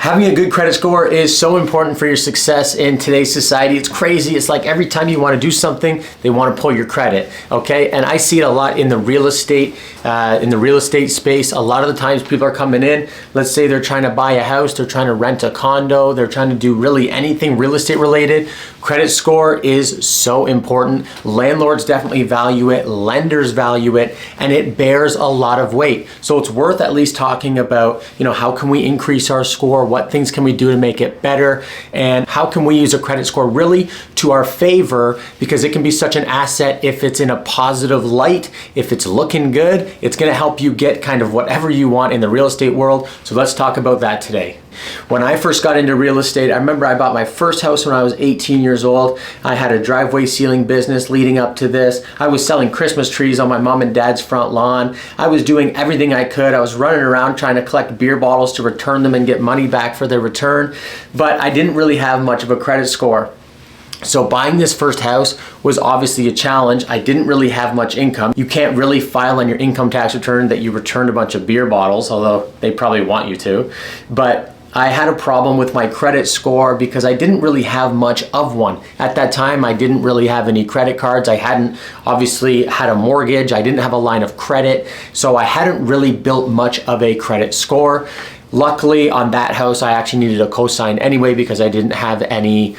Having a good credit score is so important for your success in today's society. It's crazy. It's like every time you want to do something, they want to pull your credit, okay? And I see it a lot in the real estate space. A lot of the times people are coming in, let's say they're trying to buy a house, they're trying to rent a condo, they're trying to do really anything real estate related. Credit score is so important. Landlords definitely value it, lenders value it, and it bears a lot of weight. So it's worth at least talking about, how can we increase our score? What things can we do to make it better? And how can we use a credit score really to our favor? Because it can be such an asset if it's in a positive light, if it's looking good, it's gonna help you get kind of whatever you want in the real estate world. So let's talk about that today. When I first got into real estate, I remember I bought my first house when I was 18 years old. I had a driveway sealing business leading up to this. I was selling Christmas trees on my mom and dad's front lawn. I was doing everything I could. I was running around trying to collect beer bottles to return them and get money back for their return. But I didn't really have much of a credit score. So buying this first house was obviously a challenge. I didn't really have much income. You can't really file on your income tax return that you returned a bunch of beer bottles, although they probably want you to. But I had a problem with my credit score because I didn't really have much of one. At that time, I didn't really have any credit cards. I hadn't obviously had a mortgage. I didn't have a line of credit. So I hadn't really built much of a credit score. Luckily, on that house, I actually needed a cosign anyway because I didn't have any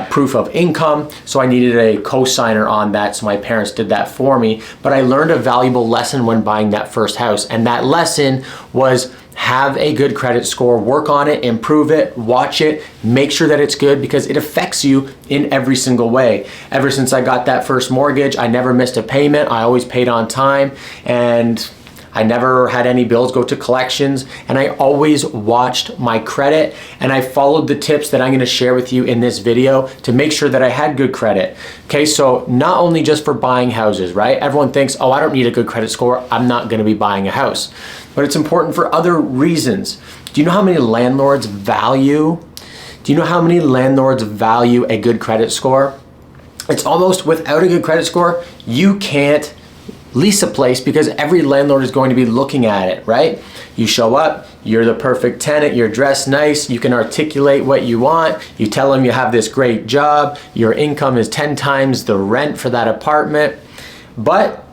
proof of income. So I needed a cosigner on that. So my parents did that for me. But I learned a valuable lesson when buying that first house. And that lesson was have a good credit score, work on it, improve it, watch it, make sure that it's good because it affects you in every single way. Ever since I got that first mortgage, I never missed a payment. I always paid on time and I never had any bills go to collections, and I always watched my credit, and I followed the tips that I'm gonna share with you in this video to make sure that I had good credit. Okay, so not only just for buying houses, right? Everyone thinks, oh, I don't need a good credit score, I'm not gonna be buying a house. But it's important for other reasons. Do you know how many landlords value a good credit score? It's almost without a good credit score, you can't lease a place because every landlord is going to be looking at it, right? You show up, you're the perfect tenant, you're dressed nice, you can articulate what you want, you tell them you have this great job, your income is 10 times the rent for that apartment, but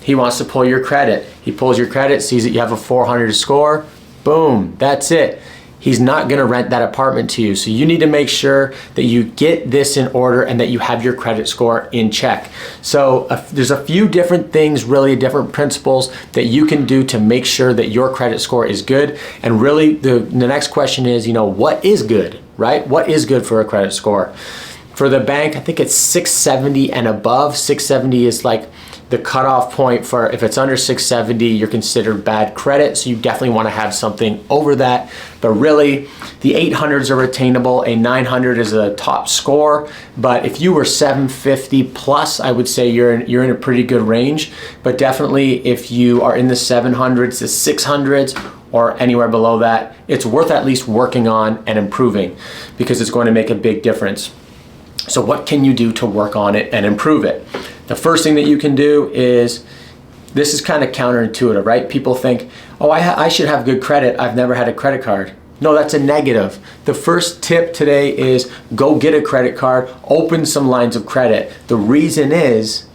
he wants to pull your credit. He pulls your credit, sees that you have a 400 score, boom, that's it. He's not gonna rent that apartment to you. So you need to make sure that you get this in order and that you have your credit score in check. So there's a few different things, really different principles that you can do to make sure that your credit score is good. And really the next question is, what is good, right? What is good for a credit score? For the bank, I think it's 670 and above. 670 is like the cutoff point for if it's under 670, you're considered bad credit. So you definitely want to have something over that. But really, the 800s are attainable. A 900 is a top score. But if you were 750 plus, I would say you're in a pretty good range. But definitely if you are in the 700s to 600s, or anywhere below that, it's worth at least working on and improving because it's going to make a big difference. So what can you do to work on it and improve it? The first thing that you can do is, this is kind of counterintuitive, right? People think, oh, I should have good credit. I've never had a credit card. No, that's a negative. The first tip today is go get a credit card, open some lines of credit. The reason is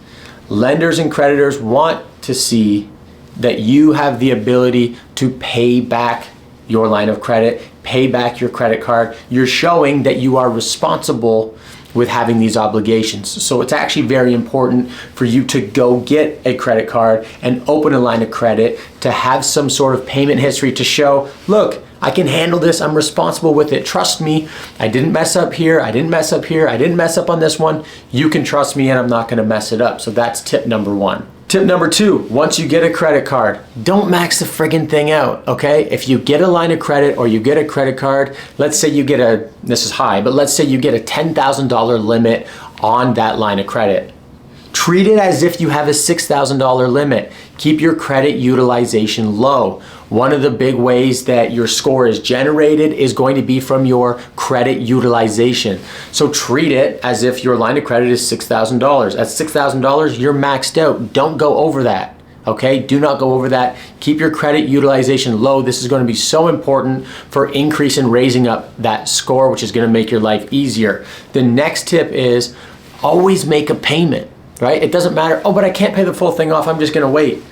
lenders and creditors want to see that you have the ability to pay back your line of credit, pay back your credit card. You're showing that you are responsible with having these obligations. So it's actually very important for you to go get a credit card and open a line of credit to have some sort of payment history to show, look, I can handle this, I'm responsible with it, trust me, I didn't mess up here, I didn't mess up here, I didn't mess up on this one, you can trust me and I'm not gonna mess it up. So that's tip number one. Tip number two, once you get a credit card, don't max the friggin' thing out, okay? If you get a line of credit or you get a credit card, let's say you get this is high, but let's say you get a $10,000 limit on that line of credit. Treat it as if you have a $6,000 limit. Keep your credit utilization low. One of the big ways that your score is generated is going to be from your credit utilization. So treat it as if your line of credit is $6,000. At $6,000, you're maxed out. Don't go over that. Okay, do not go over that. Keep your credit utilization low. This is going to be so important for increasing, raising up that score, which is going to make your life easier. The next tip is always make a payment, right? It doesn't matter, oh, but I can't pay the full thing off, I'm just going to wait.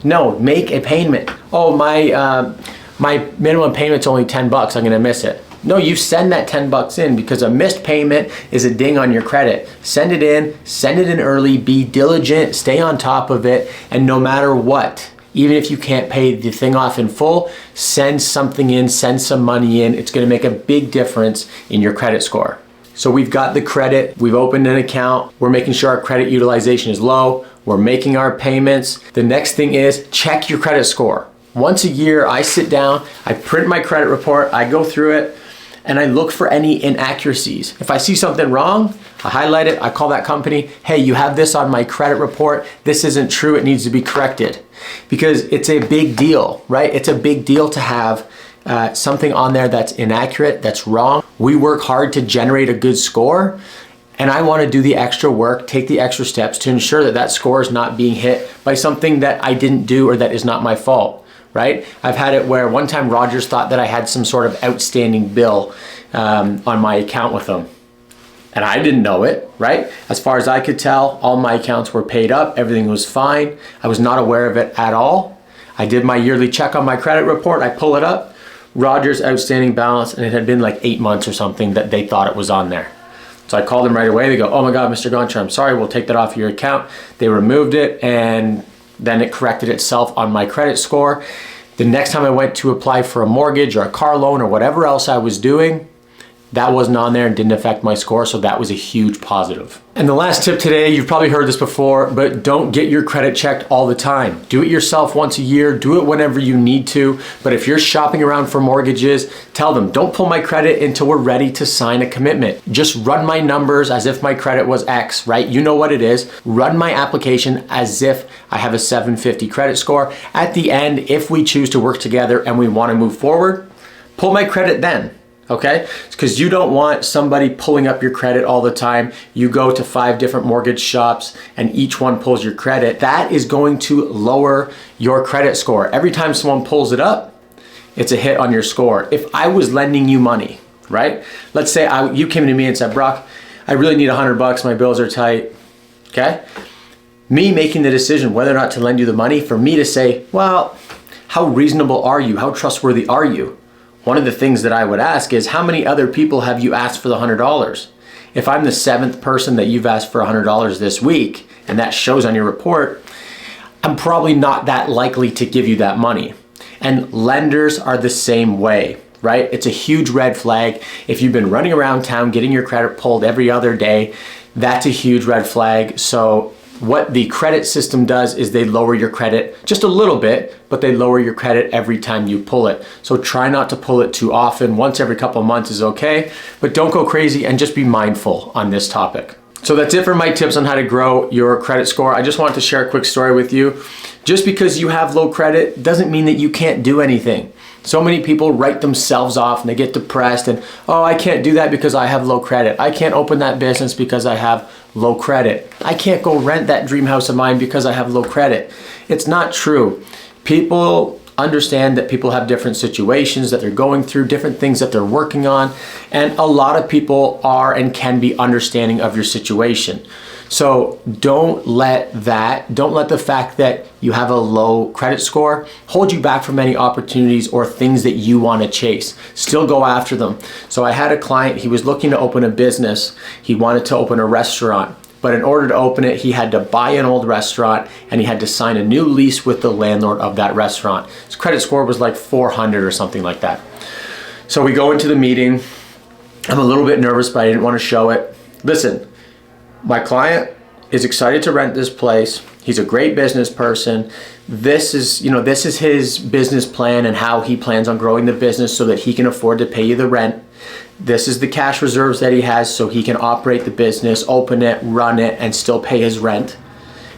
No, make a payment. Oh, my minimum payment's only 10 bucks, I'm going to miss it. No, you send that 10 bucks in, because a missed payment is a ding on your credit. Send it in early, be diligent, stay on top of it, and no matter what, even if you can't pay the thing off in full, send something in, send some money in. It's gonna make a big difference in your credit score. So we've got the credit, we've opened an account, we're making sure our credit utilization is low, we're making our payments. The next thing is check your credit score. Once a year, I sit down, I print my credit report, I go through it, and I look for any inaccuracies. If I see something wrong, I highlight it, I call that company, hey, you have this on my credit report, this isn't true, it needs to be corrected. Because it's a big deal, right? It's a big deal to have something on there that's inaccurate, that's wrong. We work hard to generate a good score, and I wanna do the extra work, take the extra steps to ensure that that score is not being hit by something that I didn't do or that is not my fault. Right? I've had it where one time Rogers thought that I had some sort of outstanding bill on my account with them. And I didn't know it, right? As far as I could tell, all my accounts were paid up, everything was fine. I was not aware of it at all. I did my yearly check on my credit report, I pull it up, Rogers outstanding balance, and it had been like 8 months or something that they thought it was on there. So I called them right away, they go, oh my God, Mr. Gonchar, I'm sorry, we'll take that off your account. They removed it, and then it corrected itself on my credit score. The next time I went to apply for a mortgage or a car loan or whatever else I was doing, that wasn't on there and didn't affect my score, so that was a huge positive. And the last tip today, you've probably heard this before, but don't get your credit checked all the time. Do it yourself once a year, do it whenever you need to, but if you're shopping around for mortgages, tell them, don't pull my credit until we're ready to sign a commitment. Just run my numbers as if my credit was X, right? You know what it is. Run my application as if I have a 750 credit score. At the end, if we choose to work together and we wanna move forward, pull my credit then. Okay? Because you don't want somebody pulling up your credit all the time. You go to 5 different mortgage shops and each one pulls your credit. That is going to lower your credit score. Every time someone pulls it up, it's a hit on your score. If I was lending you money, right? Let's say you came to me and said, Brock, I really need $100, my bills are tight, okay? Me making the decision whether or not to lend you the money, for me to say, well, how reasonable are you? How trustworthy are you? One of the things that I would ask is, how many other people have you asked for the $100? If I'm the 7th person that you've asked for $100 this week, and that shows on your report, I'm probably not that likely to give you that money. And lenders are the same way, right? It's a huge red flag. If you've been running around town getting your credit pulled every other day, that's a huge red flag. So what the credit system does is they lower your credit just a little bit, but they lower your credit every time you pull it. So try not to pull it too often. Once every couple of months is okay, but don't go crazy and just be mindful on this topic. So that's it for my tips on how to grow your credit score. I just wanted to share a quick story with you. Just because you have low credit doesn't mean that you can't do anything. So many people write themselves off and they get depressed and, oh, I can't do that because I have low credit. I can't open that business because I have low credit. I can't go rent that dream house of mine because I have low credit. It's not true. People understand that people have different situations that they're going through, different things that they're working on, and a lot of people are and can be understanding of your situation. So don't let the fact that you have a low credit score hold you back from any opportunities or things that you want to chase. Still go after them. So I had a client, he was looking to open a business. He wanted to open a restaurant, but in order to open it, he had to buy an old restaurant and he had to sign a new lease with the landlord of that restaurant. His credit score was like 400 or something like that. So we go into the meeting. I'm a little bit nervous, but I didn't want to show it. Listen, my client is excited to rent this place. He's a great business person. This is his business plan and how he plans on growing the business so that he can afford to pay you the rent. This is the cash reserves that he has so he can operate the business, open it, run it, and still pay his rent.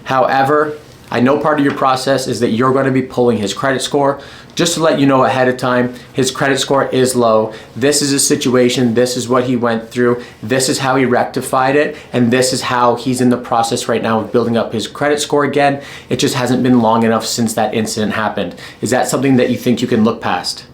However, I know part of your process is that you're going to be pulling his credit score. Just to let you know ahead of time, his credit score is low. This is his situation. This is what he went through. This is how he rectified it. And this is how he's in the process right now of building up his credit score again. It just hasn't been long enough since that incident happened. Is that something that you think you can look past?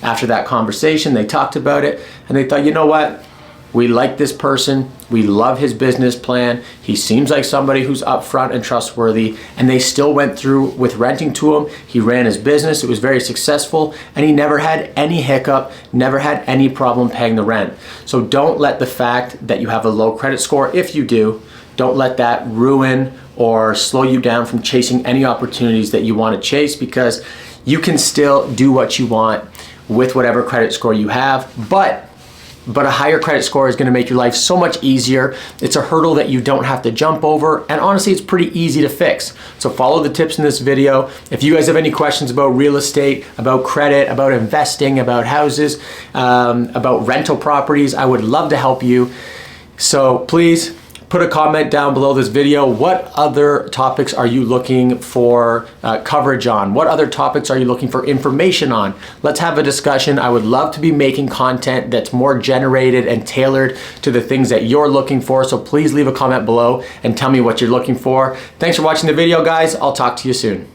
After that conversation, they talked about it and they thought, you know what? We like this person. We love his business plan. He seems like somebody who's upfront and trustworthy, and they still went through with renting to him. He ran his business. It was very successful, and he never had any hiccup, never had any problem paying the rent. So don't let the fact that you have a low credit score, if you do, don't let that ruin or slow you down from chasing any opportunities that you want to chase, because you can still do what you want with whatever credit score you have, but a higher credit score is going to make your life so much easier. It's a hurdle that you don't have to jump over, and honestly, it's pretty easy to fix. So follow the tips in this video. If you guys have any questions about real estate, about credit, about investing, about houses, about rental properties, I would love to help you. So please put a comment down below this video. What other topics are you looking for coverage on? What other topics are you looking for information on? Let's have a discussion. I would love to be making content that's more generated and tailored to the things that you're looking for. So please leave a comment below and tell me what you're looking for. Thanks for watching the video, guys. I'll talk to you soon.